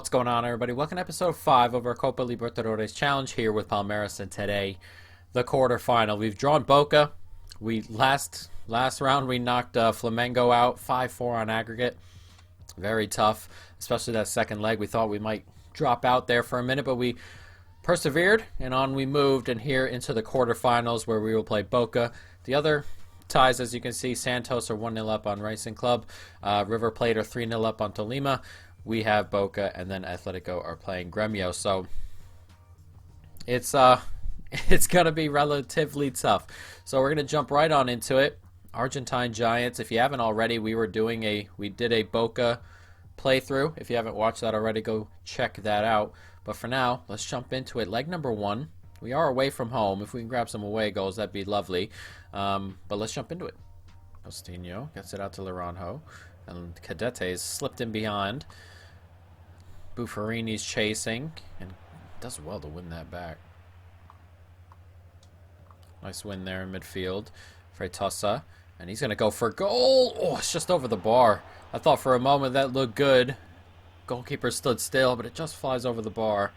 What's going on, everybody? Welcome to episode 5 of our Copa Libertadores challenge here with Palmeiras, and today the quarterfinal. We've drawn Boca. Last round we knocked Flamengo out 5-4 on aggregate. Very tough, especially that second leg. We thought we might drop out there for a minute, but we persevered and on we moved, and here into the quarterfinals where we will play Boca. The other ties, as you can see, Santos are 1-0 up on Racing Club. River Plate are 3-0 up on Tolima. We have Boca, and then Atletico are playing Gremio. So it's gonna be relatively tough. So we're gonna jump right on into it. Argentine Giants. If you haven't already, we did a Boca playthrough. If you haven't watched that already, go check that out. But for now, let's jump into it. Leg number 1. We are away from home. If we can grab some away goals, that'd be lovely. But let's jump into it. Ostinho gets it out to Laranjo, and Cadete slipped in behind. Buffarini's chasing and does well to win that back. Nice win there in midfield. Freitosa, and he's going to go for goal. Oh, it's just over the bar. I thought for a moment that looked good. Goalkeeper stood still, but it just flies over the bar.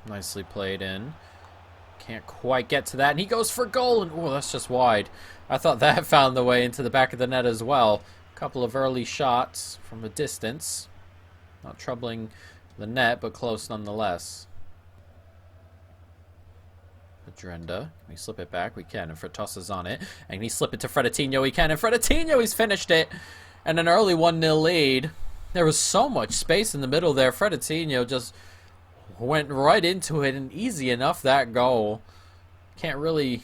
Nicely played in. Can't quite get to that, and he goes for goal, and oh, that's just wide. I thought that found the way into the back of the net as well. Couple of early shots from a distance. Not troubling the net, but close nonetheless. Adrenda. Can we slip it back? We can, and Freitosa's on it. And can he slip it to Fredinho? He can, and Fredinho, he's finished it. And an early 1-0 lead. There was so much space in the middle there. Fredinho just went right into it, and easy enough, that goal. Can't really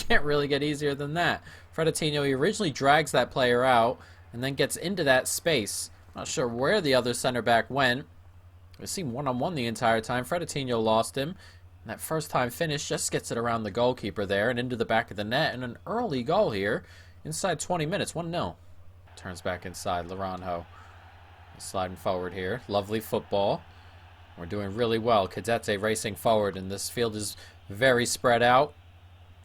get easier than that. Fredinho, he originally drags that player out and then gets into that space. Not sure where the other center back went. It seemed one-on-one the entire time. Fredinho lost him. And that first time finish just gets it around the goalkeeper there and into the back of the net. And an early goal here inside 20 minutes, 1-0. Turns back inside, Laranjo. Sliding forward here. Lovely football. We're doing really well. Cadete racing forward, and this field is very spread out.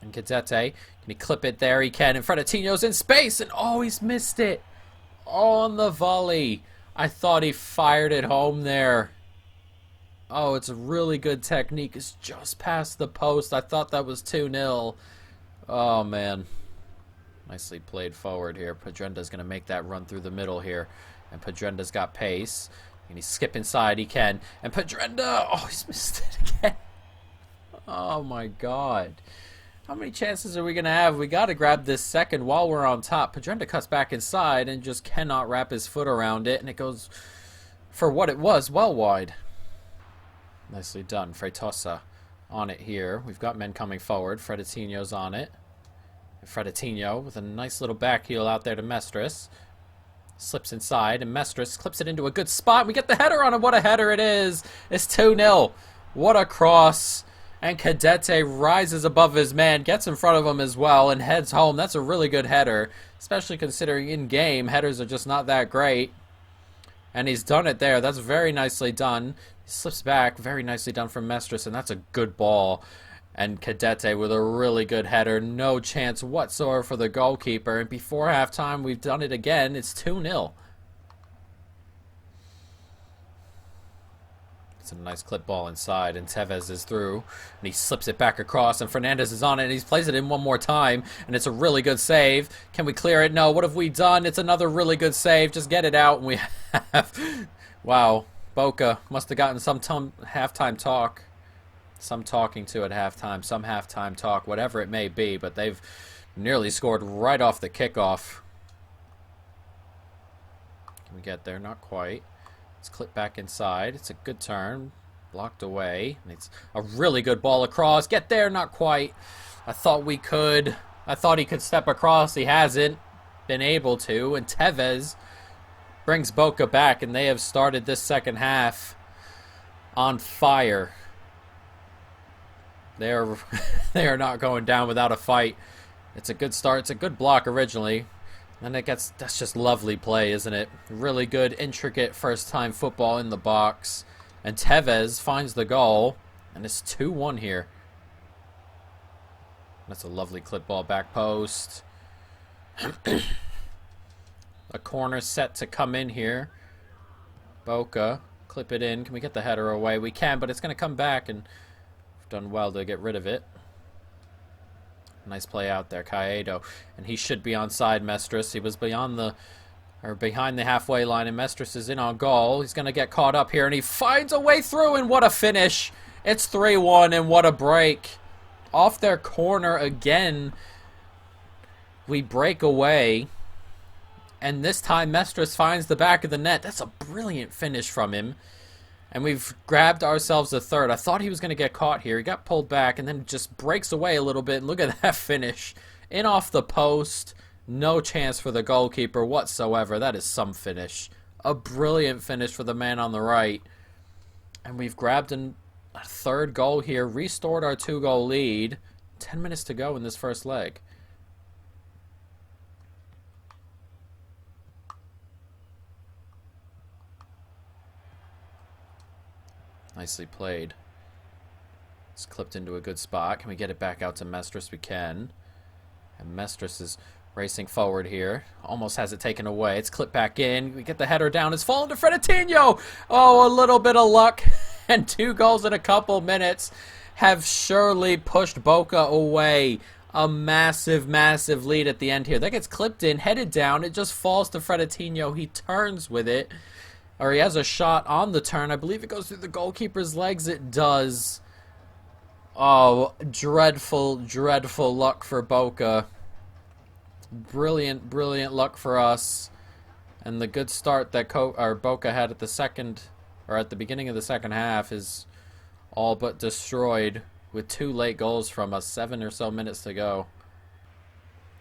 And Cadete, can he clip it there? He can. And Fredinho's in space, and oh, he's missed it. On the volley. I thought he fired it home there. Oh, it's a really good technique. It's just past the post. I thought that was 2-0. Oh, man. Nicely played forward here. Padrenda's going to make that run through the middle here. And Padrenda's got pace. Can he skip inside? He can. And Padrenda, oh, he's missed it again. Oh, my God. How many chances are we going to have? We got to grab this second while we're on top. Padrenda cuts back inside and just cannot wrap his foot around it. And it goes, for what it was, well wide. Nicely done. Freitosa on it here. We've got men coming forward. Fredinho's on it. Fredinho with a nice little back heel out there to Mestres. Slips inside, and Mestres clips it into a good spot. We get the header on him. What a header it is. It's 2-0. What a cross. And Cadete rises above his man, gets in front of him as well, and heads home. That's a really good header, especially considering in-game headers are just not that great. And he's done it there. That's very nicely done. He slips back. Very nicely done from Mestres, and that's a good ball. And Cadete with a really good header. No chance whatsoever for the goalkeeper. And before halftime, we've done it again. It's 2-0. It's a nice clip ball inside, and Tevez is through. And he slips it back across, and Fernandez is on it, and he plays it in one more time. And it's a really good save. Can we clear it? No. What have we done? It's another really good save. Just get it out, and we have... Wow. Boca must have gotten some halftime talk. Some talking to at halftime, some halftime talk, whatever it may be, but they've nearly scored right off the kickoff. Can we get there? Not quite. Let's clip back inside. It's a good turn. Blocked away. And it's a really good ball across. Get there? Not quite. I thought we could. I thought he could step across. He hasn't been able to. And Tevez brings Boca back, and they have started this second half on fire. They are not going down without a fight. It's a good start. It's a good block originally. And that's just lovely play, isn't it? Really good, intricate first-time football in the box. And Tevez finds the goal. And it's 2-1 here. That's a lovely clip ball back post. A corner set to come in here Boca, clip it in. Can we get the header away? We can, but it's going to come back, and we've done well to get rid of it. Nice play out there, Caedo. And he should be onside, Mestres. He was behind the halfway line, and Mestres is in on goal. He's going to get caught up here, and he finds a way through, and what a finish. It's 3-1, and what a break. Off their corner again. We break away. And this time, Mestres finds the back of the net. That's a brilliant finish from him. And we've grabbed ourselves a third. I thought he was going to get caught here. He got pulled back and then just breaks away a little bit. And look at that finish. In off the post. No chance for the goalkeeper whatsoever. That is some finish. A brilliant finish for the man on the right. And we've grabbed a third goal here. Restored our 2-goal lead. 10 minutes to go in this first leg. Nicely played. It's clipped into a good spot. Can we get it back out to Mestres? We can. And Mestres is racing forward here. Almost has it taken away. It's clipped back in. We get the header down. It's fallen to Fredetino. Oh, a little bit of luck. And 2 goals in a couple minutes have surely pushed Boca away. A massive, massive lead at the end here. That gets clipped in, headed down. It just falls to Fredetino. He turns with it. Or he has a shot on the turn. I believe it goes through the goalkeeper's legs. It does. Oh, dreadful, dreadful luck for Boca. Brilliant, brilliant luck for us. And the good start that Boca had at the beginning of the second half is all but destroyed with 2 late goals from us. 7 or so minutes to go.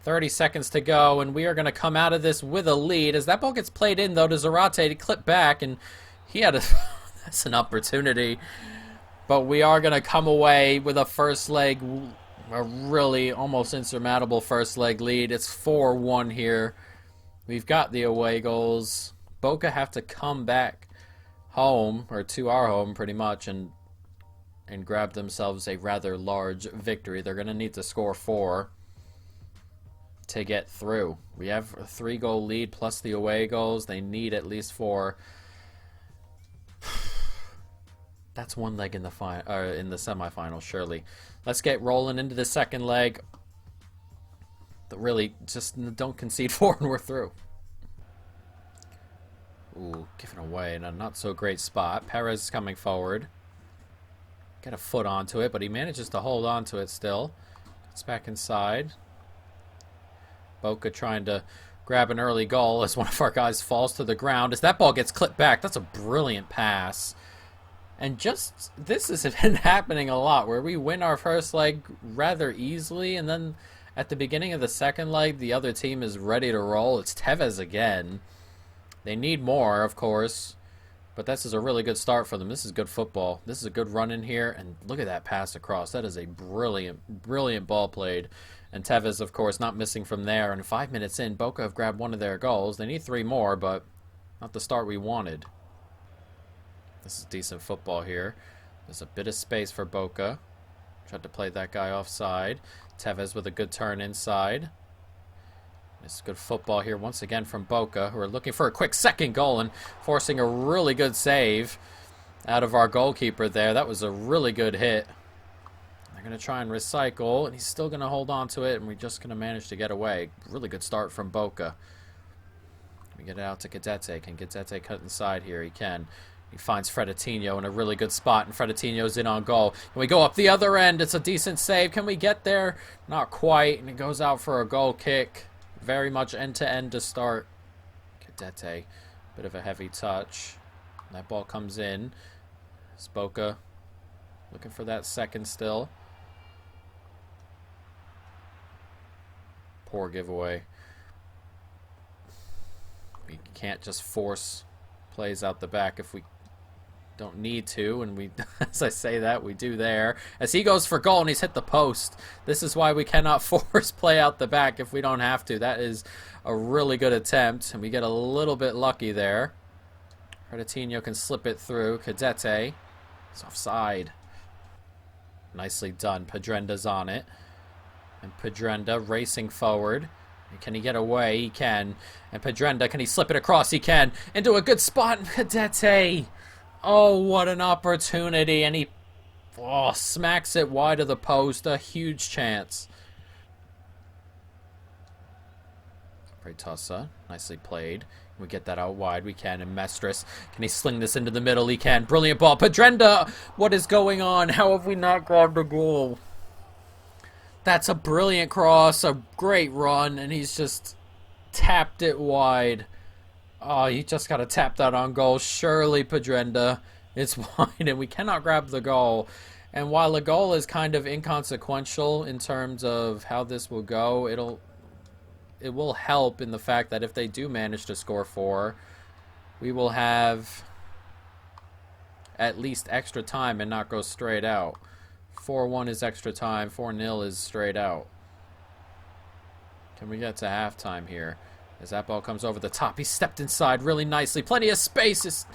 30 seconds to go, and we are going to come out of this with a lead. As that ball gets played in, though, to Zarate to clip back, and he had that's an opportunity. But we are going to come away with a first leg, a really almost insurmountable first leg lead. It's 4-1 here. We've got the away goals. Boca have to come back home, or to our home pretty much, and grab themselves a rather large victory. They're going to need to score 4. To get through. We have a 3-goal lead plus the away goals. They need at least 4. That's 1 leg in the semifinal, surely. Let's get rolling into the second leg. But really, just don't concede 4 and we're through. Ooh, given away in a not so great spot. Perez is coming forward. Get a foot onto it, but he manages to hold on to it still. It's back inside. Boca trying to grab an early goal as one of our guys falls to the ground. As that ball gets clipped back, that's a brilliant pass. And just, this has been happening a lot, where we win our first leg rather easily, and then at the beginning of the second leg, the other team is ready to roll. It's Tevez again. They need more, of course, but this is a really good start for them. This is good football. This is a good run in here, and look at that pass across. That is a brilliant, brilliant ball played. And Tevez, of course, not missing from there. And 5 minutes in, Boca have grabbed 1 of their goals. They need 3 more, but not the start we wanted. This is decent football here. There's a bit of space for Boca. Tried to play that guy offside. Tevez with a good turn inside. It's good football here once again from Boca, who are looking for a quick second goal and forcing a really good save out of our goalkeeper there. That was a really good hit. They're going to try and recycle, and he's still going to hold on to it, and we're just going to manage to get away. Really good start from Boca. We get it out to Cadete. Can Cadete cut inside here? He can. He finds Fredetino in a really good spot, and Fredetino's in on goal. And we go up the other end. It's a decent save. Can we get there? Not quite, and it goes out for a goal kick. Very much end-to-end to start. Cadete, bit of a heavy touch. That ball comes in. It's Boca looking for that second still. Poor giveaway. We can't just force plays out the back if we don't need to, and we, as I say that, we do there. As he goes for goal and he's hit the post. This is why we cannot force play out the back if we don't have to. That is a really good attempt, and we get a little bit lucky there. Fredetino can slip it through. Cadete is offside. Nicely done. Pedrenda's on it. And Pedrenda racing forward. Can he get away? He can. And Pedrenda, can he slip it across? He can. Into a good spot. Cadete. Oh, what an opportunity. And he smacks it wide of the post. A huge chance. Tossa, nicely played. We get that out wide. We can. And Mestres, can he sling this into the middle? He can. Brilliant ball. Pedrenda, what is going on? How have we not grabbed a goal? That's a brilliant cross, a great run, and he's just tapped it wide. Oh, you just got to tap that on goal. Surely, Pedrenda. It's wide, and we cannot grab the goal. And while the goal is kind of inconsequential in terms of how this will go, it will help in the fact that if they do manage to score 4, we will have at least extra time and not go straight out. 4-1 is extra time. 4-0 is straight out. Can we get to halftime here? As that ball comes over the top, he stepped inside really nicely. Plenty of space. It's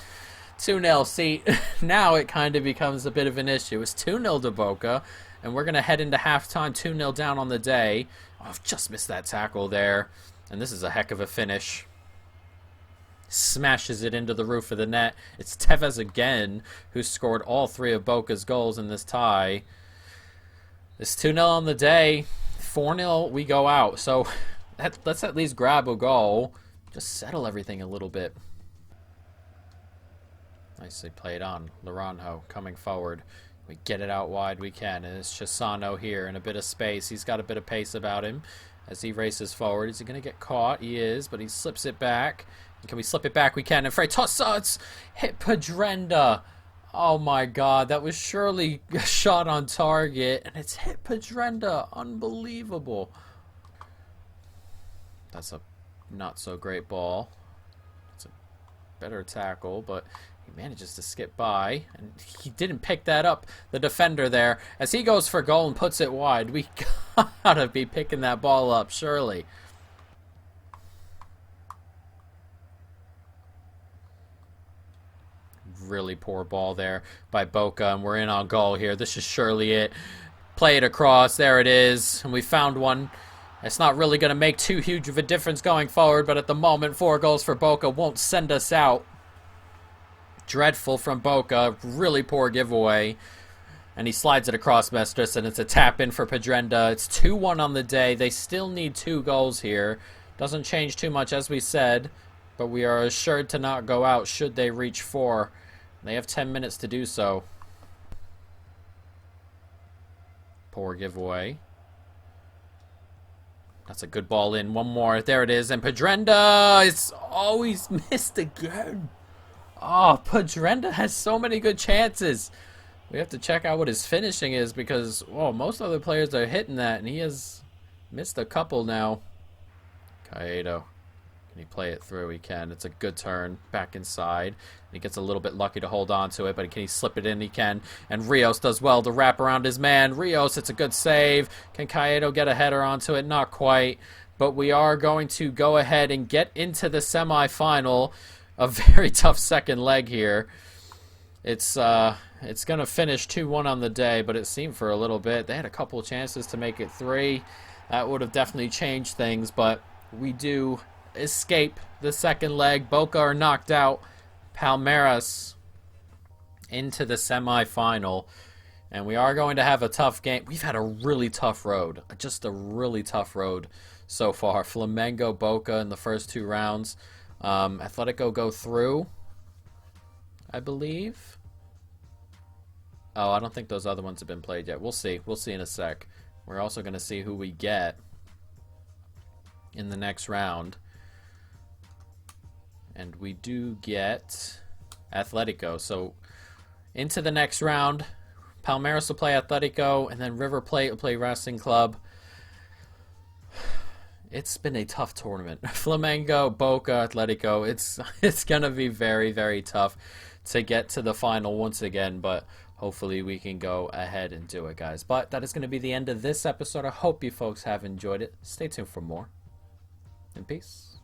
2-0. See, now it kind of becomes a bit of an issue. It's 2-0 to Boca, and we're going to head into halftime 2-0 down on the day. Oh, I've just missed that tackle there. And this is a heck of a finish. Smashes it into the roof of the net. It's Tevez again, who scored all 3 of Boca's goals in this tie. It's 2-0 on the day. 4-0, we go out. So let's at least grab a goal. Just settle everything a little bit. Nicely played on. Laranjo coming forward. We get it out wide, we can. And it's Chisano here in a bit of space. He's got a bit of pace about him as he races forward. Is he going to get caught? He is, but he slips it back. And can we slip it back? We can. And Freitosa, it's hit Pedrenda. Oh my god, that was surely a shot on target. And it's hit Pedrenda. Unbelievable. That's a not so great ball. It's a better tackle, but he manages to skip by, and he didn't pick that up, the defender there. As he goes for goal and puts it wide, we gotta be picking that ball up, surely. Really poor ball there by Boca, and we're in on goal here. This is surely it. Play it across. There it is, and we found one. It's not really going to make too huge of a difference going forward, but at the moment, 4 goals for Boca won't send us out. Dreadful from Boca. Really poor giveaway. And he slides it across Mestres, and it's a tap-in for Pedrenda. It's 2-1 on the day. They still need 2 goals here. Doesn't change too much, as we said, but we are assured to not go out should they reach 4. They have 10 minutes to do so. Poor giveaway. That's a good ball in. One more. There it is. And Pedrenda is always missed again. Oh, Pedrenda has so many good chances. We have to check out what his finishing is because, most other players are hitting that, and he has missed a couple now. Caedo. Can he play it through? He can. It's a good turn. Back inside. He gets a little bit lucky to hold on to it, but can he slip it in? He can. And Rios does well to wrap around his man. Rios, it's a good save. Can Caedo get a header onto it? Not quite. But we are going to go ahead and get into the semifinal. A very tough second leg here. It's going to finish 2-1 on the day, but it seemed for a little bit. They had a couple of chances to make it 3. That would have definitely changed things, but we do escape the second leg. Boca are knocked out. Palmeiras into the semifinal. And we are going to have a tough game. We've had a really tough road. Just a really tough road so far. Flamengo, Boca in the first 2 rounds. Atletico go through, I believe. Oh, I don't think those other ones have been played yet. We'll see. We'll see in a sec. We're also going to see who we get in the next round. And we do get Atletico. So into the next round, Palmeiras will play Atletico, and then River Plate will play Racing Club. It's been a tough tournament. Flamengo, Boca, Atletico. It's going to be very, very tough to get to the final once again, but hopefully we can go ahead and do it, guys. But that is going to be the end of this episode. I hope you folks have enjoyed it. Stay tuned for more. And peace.